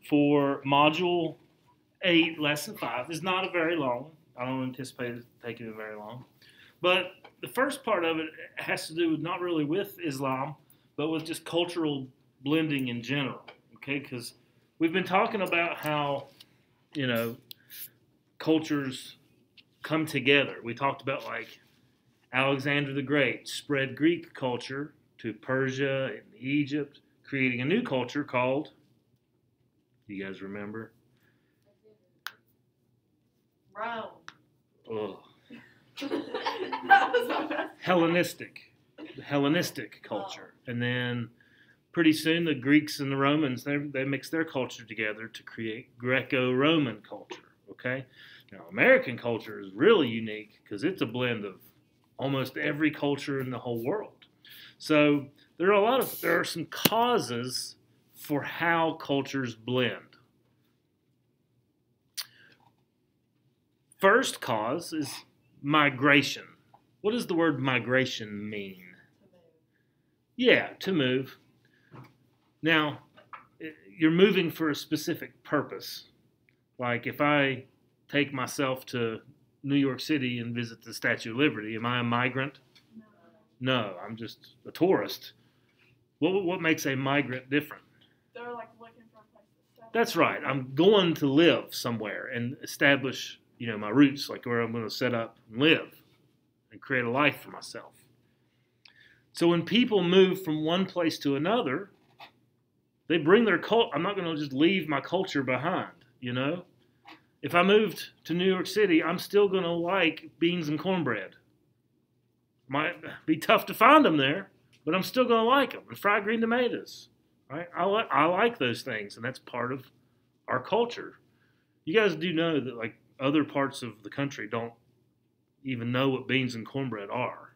for Module 8, Lesson 5. It's not a very long. I don't anticipate it taking it very long. But the first part of it has to do with not really with Islam, but with just cultural blending in general. Okay, because we've been talking about how, you know, cultures come together. We talked about like Alexander the Great spread Greek culture to Persia and Egypt, creating a new culture called, you guys remember? Rome. Oh. That was my best. Hellenistic culture. And then pretty soon the Greeks and the Romans, they mix their culture together to create Greco-Roman culture. Okay? Now, American culture is really unique because it's a blend of almost every culture in the whole world. So there are some causes for how cultures blend. First cause is migration. What does the word migration mean? Yeah, to move. Now, you're moving for a specific purpose. Like if I take myself to New York City and visit the Statue of Liberty, am I a migrant? No, I'm just a tourist. What makes a migrant different? They're like looking for a place to stay. That's right. I'm going to live somewhere and establish, you know, my roots, like where I'm going to set up and live and create a life for myself. So when people move from one place to another, they bring their culture. I'm not going to just leave my culture behind, you know. If I moved to New York City, I'm still going to like beans and cornbread. Might be tough to find them there, but I'm still going to like them. And fried green tomatoes, right? I like those things, and that's part of our culture. You guys do know that like other parts of the country don't even know what beans and cornbread are.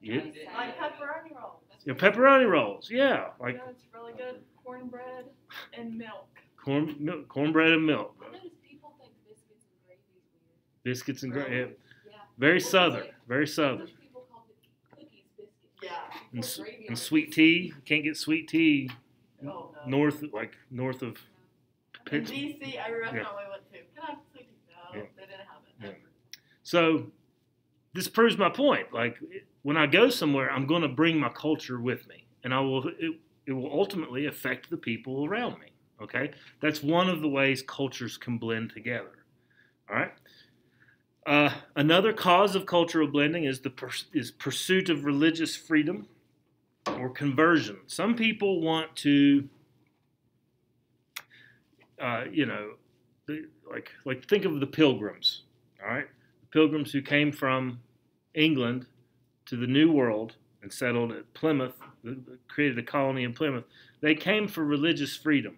Really? Yeah. Like pepperoni rolls. You know, pepperoni rolls, yeah, like Yeah, it's really good. Cornbread and milk. cornbread and milk. I notice people think biscuits and gravy is weird. Biscuits and gravy. Yeah. Very southern. Very southern. Most people call it cookies biscuits. Yeah. And sweet tea. You can't get sweet tea Oh, no. north of In Pittsburgh. D.C., every restaurant we went to, can I have sweet tea? No, Yeah. they didn't have it. Yeah. So this proves my point. Like when I go somewhere, I'm going to bring my culture with me, and it will ultimately affect the people around me. Okay, that's one of the ways cultures can blend together. All right. Another cause of cultural blending is is pursuit of religious freedom or conversion. Some people want to, you know, like think of the Pilgrims. All right, the Pilgrims who came from England to the New World and settled at Plymouth, created a colony in Plymouth. They came for religious freedom,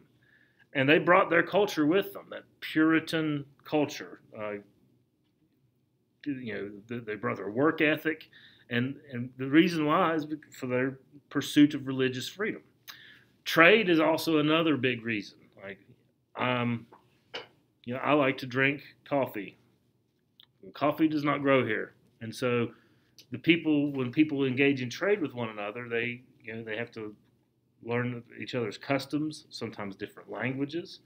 and they brought their culture with them, that Puritan culture. You know, they brought their work ethic, and the reason why is for their pursuit of religious freedom. Trade is also another big reason. Like, you know, I like to drink coffee. Coffee does not grow here, and so when people engage in trade with one another, they have to learn each other's customs, sometimes different languages,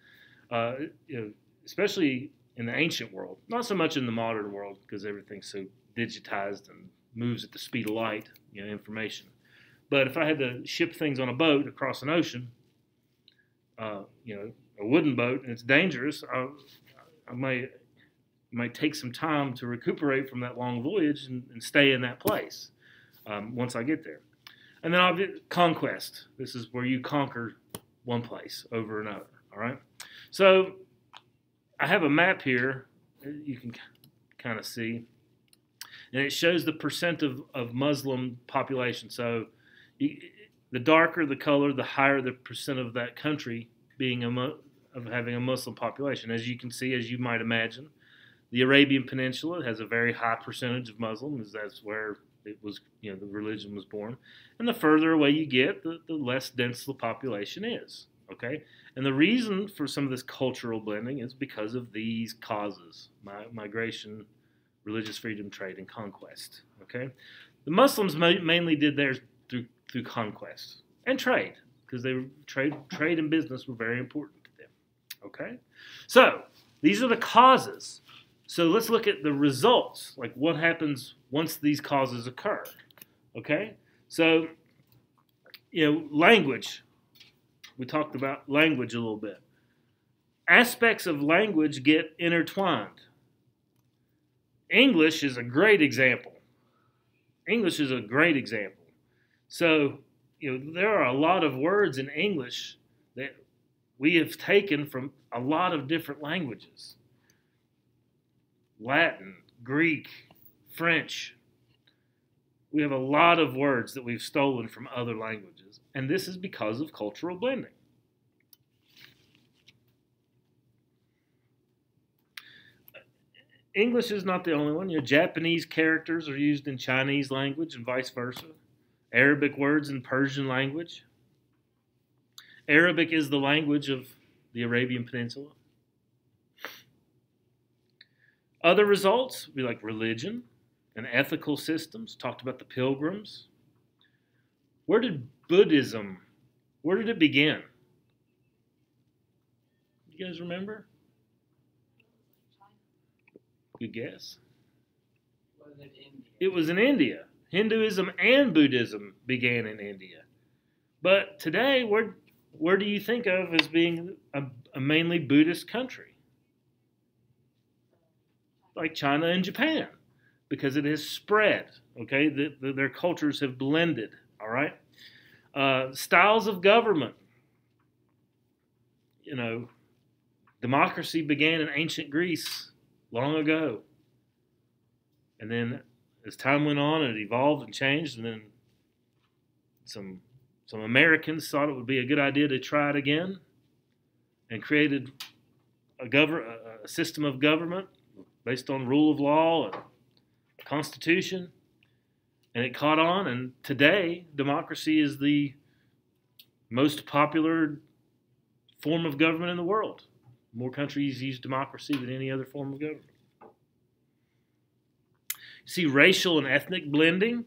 you know, especially in the ancient world. Not so much in the modern world because everything's so digitized and moves at the speed of light, you know, information. But if I had to ship things on a boat across an ocean, you know, a wooden boat, and it's dangerous, I might take some time to recuperate from that long voyage and stay in that place once I get there. And then conquest. This is where you conquer one place over another. All right. So I have a map here you can kind of see, and it shows the percent of Muslim population. So the darker the color, the higher the percent of that country being of having a Muslim population. As you can see, as you might imagine, the Arabian Peninsula has a very high percentage of Muslims. That's where it was, you know, the religion was born. And the further away you get, the less dense the population is. Okay, and the reason for some of this cultural blending is because of these causes: migration, religious freedom, trade, and conquest. Okay, the Muslims mainly did theirs through conquest and trade, because trade and business were very important to them. Okay? So, these are the causes. So, let's look at the results, like what happens once these causes occur. Okay? So, language. We talked about language a little bit. Aspects of language get intertwined. English is a great example. English is a great example. So, there are a lot of words in English that we have taken from a lot of different languages. Latin, Greek, French. We have a lot of words that we've stolen from other languages, and this is because of cultural blending. English is not the only one. Japanese characters are used in Chinese language and vice versa. Arabic words in Persian language. Arabic is the language of the Arabian Peninsula. Other results would be like religion and ethical systems. Talked about the pilgrims. Where did Buddhism, where did it begin? You guys remember? Good guess. It was in India. Hinduism and Buddhism began in India. But today, where do you think of as being a mainly Buddhist country? Like China and Japan, because it has spread, okay? Their cultures have blended, all right? Styles of government. Democracy began in ancient Greece long ago. And then as time went on, it evolved and changed, and then some Americans thought it would be a good idea to try it again and created a system of government based on rule of law and constitution. And it caught on, and today democracy is the most popular form of government in the world. More countries use democracy than any other form of government. You see racial and ethnic blending.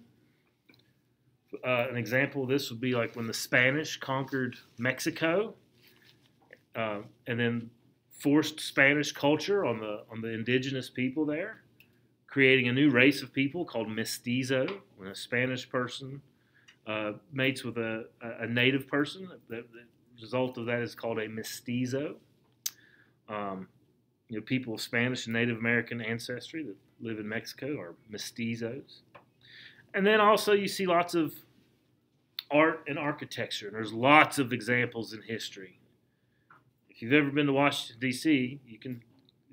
An example of this would be like when the Spanish conquered Mexico, and then forced Spanish culture on the indigenous people there, creating a new race of people called mestizo. When a Spanish person mates with a native person, the result of that is called a mestizo. People of Spanish and Native American ancestry that live in Mexico are mestizos. And then also you see lots of art and architecture, and there's lots of examples in history. If you've ever been to Washington, D.C.,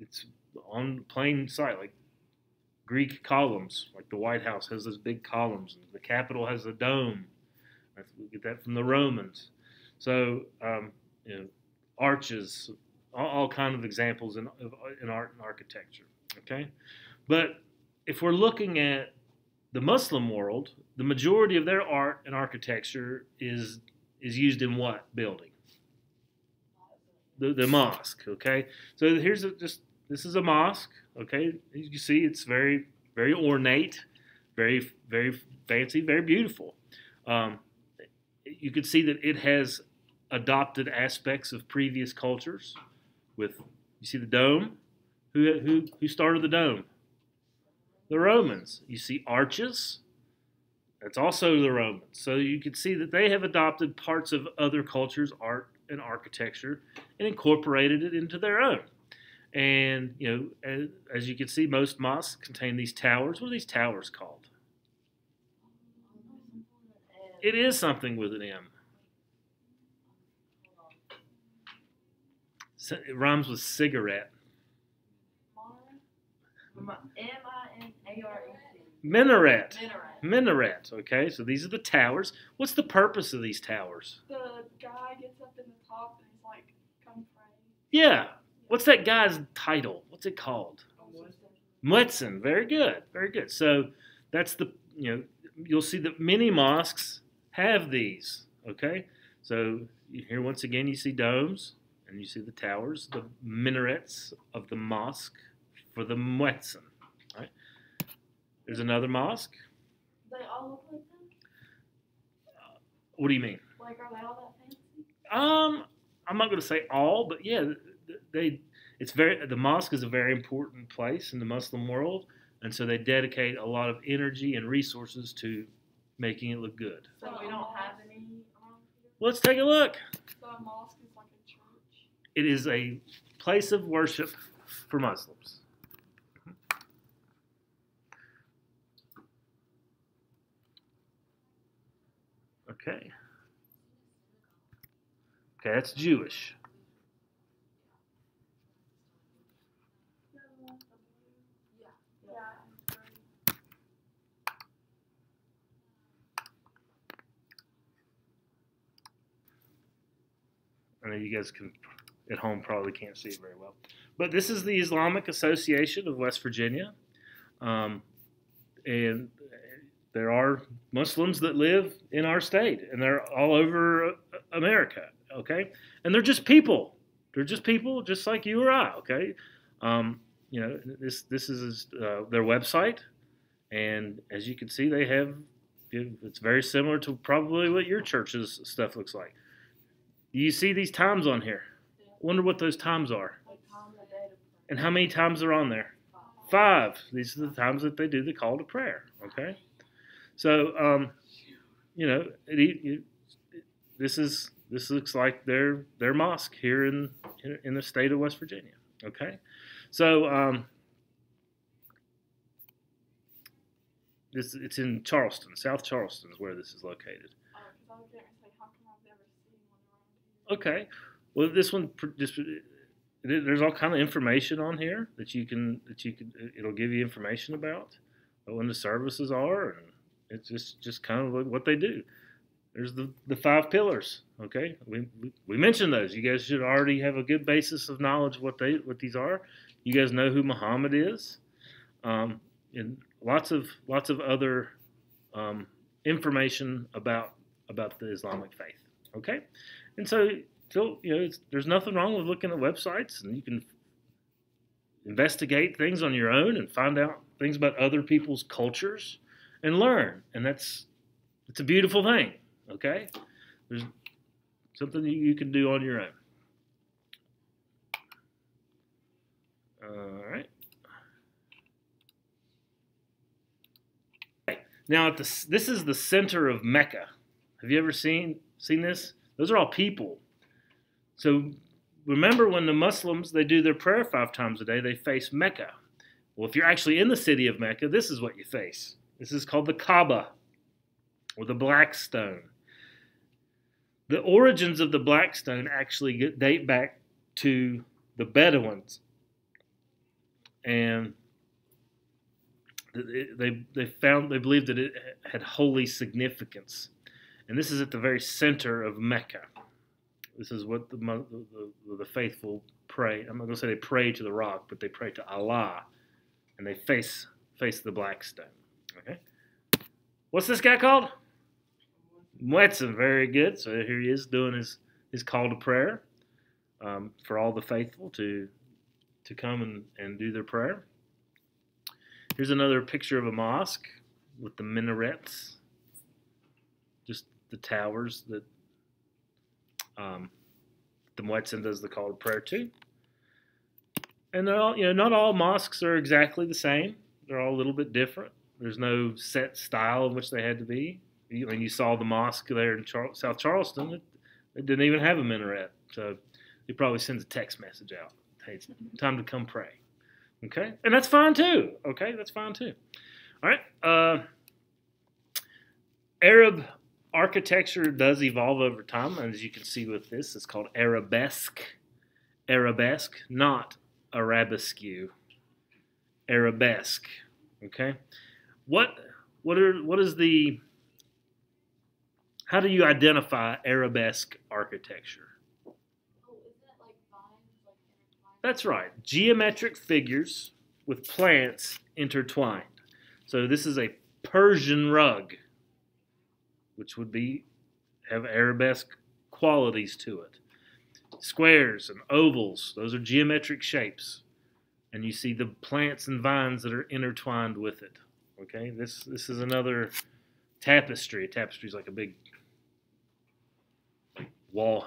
it's on plain sight, like Greek columns, like the White House has those big columns, and the Capitol has a dome. We get that from the Romans. So, arches, all kinds of examples in art and architecture. Okay, but if we're looking at the Muslim world, the majority of their art and architecture is used in what building? The mosque. Okay, so this is a mosque. Okay, as you see, it's very, very ornate, very, very fancy, very beautiful. You can see that it has adopted aspects of previous cultures. You see the dome. Who started the dome? The Romans. You see arches. That's also the Romans. So you can see that they have adopted parts of other cultures' art and architecture and incorporated it into their own. And as you can see, most mosques contain these towers. What are these towers called? It is something with an M. It rhymes with cigarette. M-I-N-A-R-E-T. Minaret. Minaret. Okay, so these are the towers. What's the purpose of these towers? The guy gets up in the top and he's like, come pray. Yeah. What's that guy's title? What's it called? Muezzin. Very good. Very good. So that's you'll see that many mosques have these. Okay, so here once again you see domes. And you see the towers, the minarets of the mosque for the muezzin. Right? There's another mosque. They all look like them? What do you mean? Like, are they all that fancy? I'm not going to say all, but yeah, the mosque is a very important place in the Muslim world, and so they dedicate a lot of energy and resources to making it look good. So we don't have any around here. Let's take a look. So a mosque is like a church. It is a place of worship for Muslims. Okay. Okay, that's Jewish. Yeah. I know you guys can at home probably can't see it very well, but this is the Islamic Association of West Virginia, and there are Muslims that live in our state, and they're all over America. Okay, and they're just people. They're just people, just like you or I. Okay, this is their website, and as you can see, they have. It's very similar to probably what your church's stuff looks like. You see these times on here. Wonder what those times are. And how many times are on there? 5. These are the times that they do the call to prayer. Okay, so this looks like their mosque here in the state of West Virginia. Okay, so it's in Charleston, South Charleston is where this is located. Oh, because I was going to say, how come I've never seen one around here? Okay, well this one just there's all kind of information on here that you can it'll give you information about when the services are, and it's just kind of like what they do. There's the 5 pillars. Okay, we mentioned those. You guys should already have a good basis of knowledge of what these are. You guys know who Muhammad is, and lots of other information about the Islamic faith. Okay, and so there's nothing wrong with looking at websites, and you can investigate things on your own and find out things about other people's cultures and learn, and it's a beautiful thing. Okay, there's something you can do on your own. All right. Now this is the center of Mecca. Have you ever seen this? Those are all people. So remember, when the Muslims, they do their prayer 5 times a day, they face Mecca. Well, if you're actually in the city of Mecca, this is what you face. This is called the Kaaba, or the Black Stone. The origins of the Black Stone actually date back to the Bedouins, and they believed that it had holy significance, and this is at the very center of Mecca. This is what the faithful pray. I'm not going to say they pray to the rock, but they pray to Allah, and they face the Black Stone. Okay, what's this guy called? Muezzin. Very good. So here he is doing his call to prayer for all the faithful to come and do their prayer. Here's another picture of a mosque with the minarets, just the towers that the Muezzin does the call to prayer to. And they're all, not all mosques are exactly the same. They're all a little bit different. There's no set style in which they had to be. When you saw the mosque there in South Charleston, it didn't even have a minaret. So it probably sends a text message out. Hey, it's time to come pray. Okay? And that's fine too. Okay? That's fine too. All right. Arab architecture does evolve over time. As you can see with this, it's called arabesque. Arabesque, not arabesque. Arabesque. Okay? How do you identify arabesque architecture? Oh, isn't it like vines, like intertwined? That's right. Geometric figures with plants intertwined. So this is a Persian rug, which would have arabesque qualities to it. Squares and ovals, those are geometric shapes. And you see the plants and vines that are intertwined with it. Okay, this is another tapestry. A tapestry is like a big wall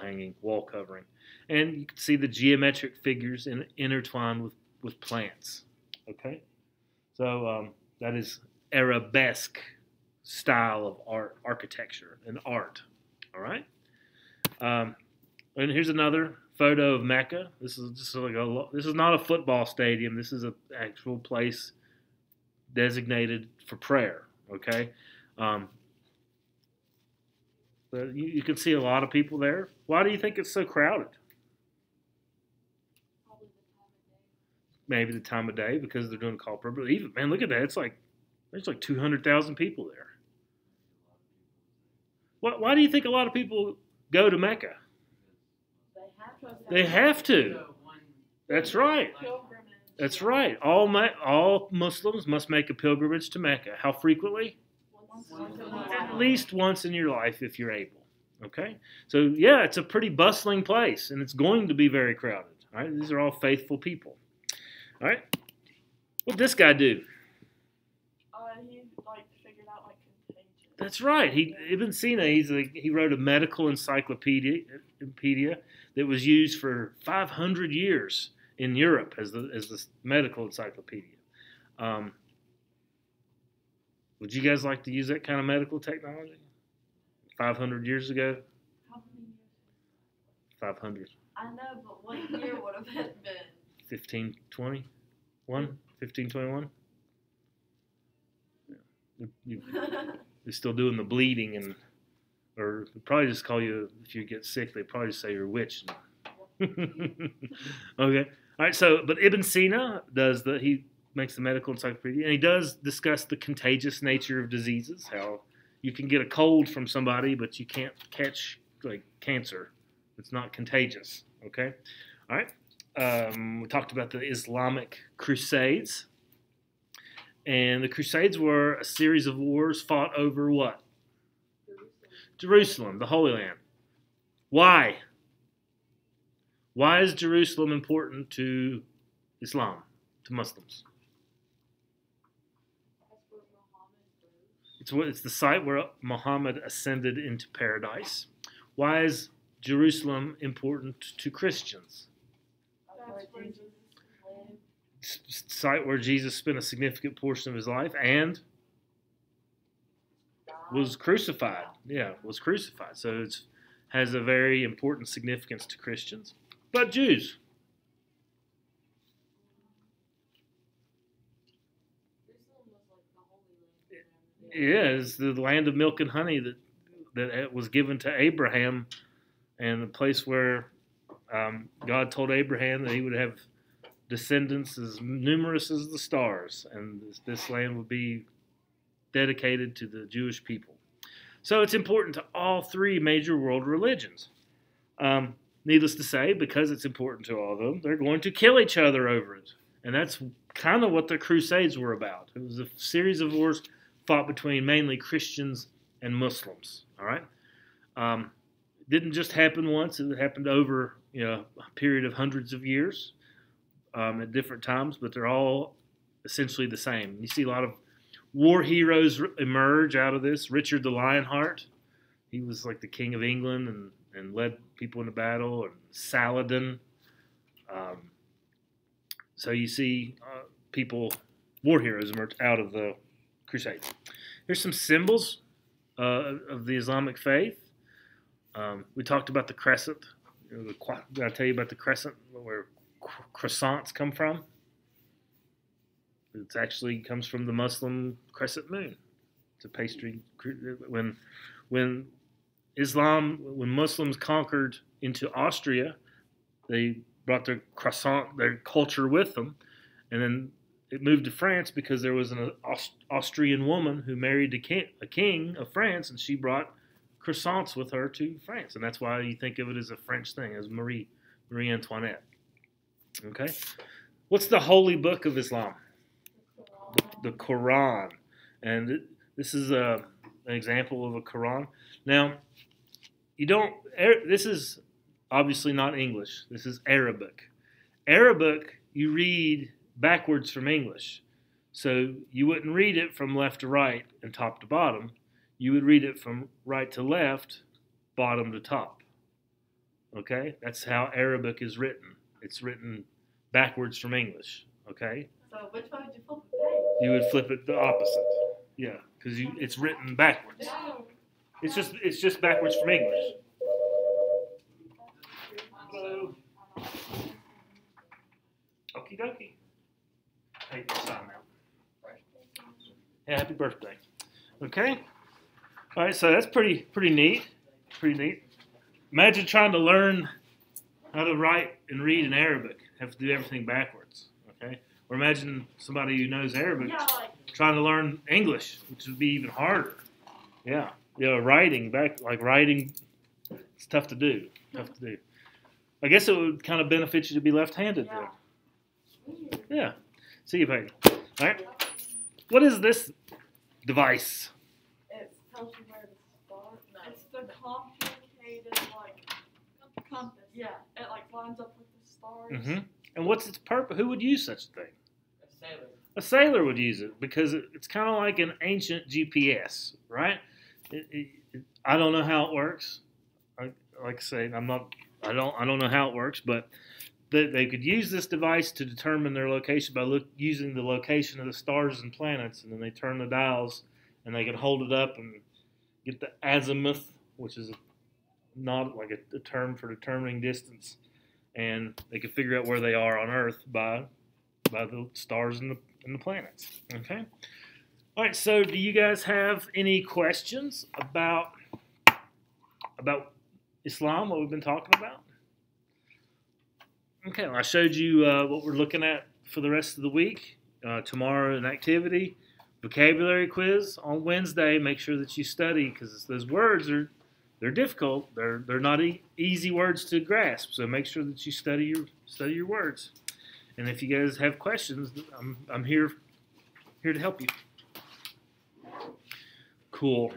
covering. And you can see the geometric figures intertwined with plants. Okay, so that is Arabesque style of architecture and art. All right, and here's another photo of Mecca. This is just like this is not a football stadium. This is an actual place designated for prayer. Okay, but you can see a lot of people there. Why do you think it's so crowded? Probably the time of day. Maybe the time of day because they're doing call prayer. But even man, look at that. It's like there's like 200,000 people there. Why do you think a lot of people go to Mecca? They have to. That's right. Pilgrimage. That's right. All Muslims must make a pilgrimage to Mecca. How frequently? Once in a At while. least once in your life if you're able. Okay? So, yeah, it's a pretty bustling place, and it's going to be very crowded. All right? These are all faithful people. All right? What did this guy do? He like figured out like contagion. That's right. Ibn Sina. He wrote a medical encyclopedia that was used for 500 years in Europe as the medical encyclopedia. Would you guys like to use that kind of medical technology? 500 years ago? How many years? 500. I know, but what year would have it been? 1521? 1521? You're still doing the bleeding, and or they'll probably just call you, if you get sick, they probably just say you're a witch. Okay. All right, but Ibn Sina he makes the medical encyclopedia, and he does discuss the contagious nature of diseases, how you can get a cold from somebody, but you can't catch like cancer. It's not contagious. Okay. All right. We talked about the Islamic Crusades. And the Crusades were a series of wars fought over what? Jerusalem, the Holy Land. Why? Why is Jerusalem important to Islam, to Muslims? That's where Muhammad rose. It's the site where Muhammad ascended into paradise. Why is Jerusalem important to Christians? That's where Jesus Lived. Site where Jesus spent a significant portion of his life and was crucified. Yeah, was crucified. So it has a very important significance to Christians. But Jews, Jerusalem was like the Holy Land. for them. yeah, it's the land of milk and honey that was given to Abraham, and the place where God told Abraham that he would have descendants as numerous as the stars, and this land would be dedicated to the Jewish people. So it's important to all three major world religions. Needless to say, because it's important to all of them, they're going to kill each other over it. And that's kind of what the Crusades were about. It was a series of wars fought between mainly Christians and Muslims. All right? It didn't just happen once. It happened over a period of hundreds of years at different times, but they're all essentially the same. You see a lot of war heroes emerge out of this. Richard the Lionheart, he was like the king of England and led people into battle, and Saladin. So you see war heroes emerge out of the Crusades. Here's some symbols of the Islamic faith. We talked about the crescent. Did I tell you about the crescent, where croissants come from? It actually comes from the Muslim crescent moon. It's a pastry. When Muslims conquered into Austria, they brought their croissant, their culture with them, and then it moved to France because there was an Austrian woman who married a king of France, and she brought croissants with her to France, and that's why you think of it as a French thing, as Marie Antoinette. Okay, what's the holy book of Islam? The Quran, and this is an example of a Quran. Now, this is obviously not English. This is Arabic. Arabic, you read backwards from English. So you wouldn't read it from left to right and top to bottom. You would read it from right to left, bottom to top. Okay, that's how Arabic is written. It's written backwards from English. Okay, So which way would you flip the page? you would flip it the opposite. Yeah, because it's written backwards. No. It's just backwards from English. Hello. Okie dokie. Take your sign out. Yeah, happy birthday. Okay. All right, so that's pretty neat. Pretty neat. Imagine trying to learn how to write and read in Arabic. Have to do everything backwards. Okay. Or imagine somebody who knows Arabic Yeah, like trying to learn English, which would be even harder. Yeah. Yeah, writing writing. It's tough to do. Tough to do. I guess it would kind of benefit you to be left-handed yeah. then. Yeah. See you, Peggy. All right. What is this device? It tells you where to start. No. It's the complicated like compass. Yeah, it like lines up with the stars. Mm-hmm. And what's its purpose? Who would use such a thing? A sailor. A sailor would use it because it's kind of like an ancient GPS, right? I don't know how it works. Like I say, I don't know how it works, but they could use this device to determine their location by using the location of the stars and planets, and then they turn the dials, and they can hold it up and get the azimuth, which is not like a term for determining distance, and they can figure out where they are on Earth by the stars and the planets. Okay. All right. So, do you guys have any questions about Islam? What we've been talking about? Okay. Well, I showed you what we're looking at for the rest of the week. Tomorrow, an activity, vocabulary quiz on Wednesday. Make sure that you study because those words they're difficult. They're not easy words to grasp. So make sure that you study your words. And if you guys have questions, I'm here to help you. Cool.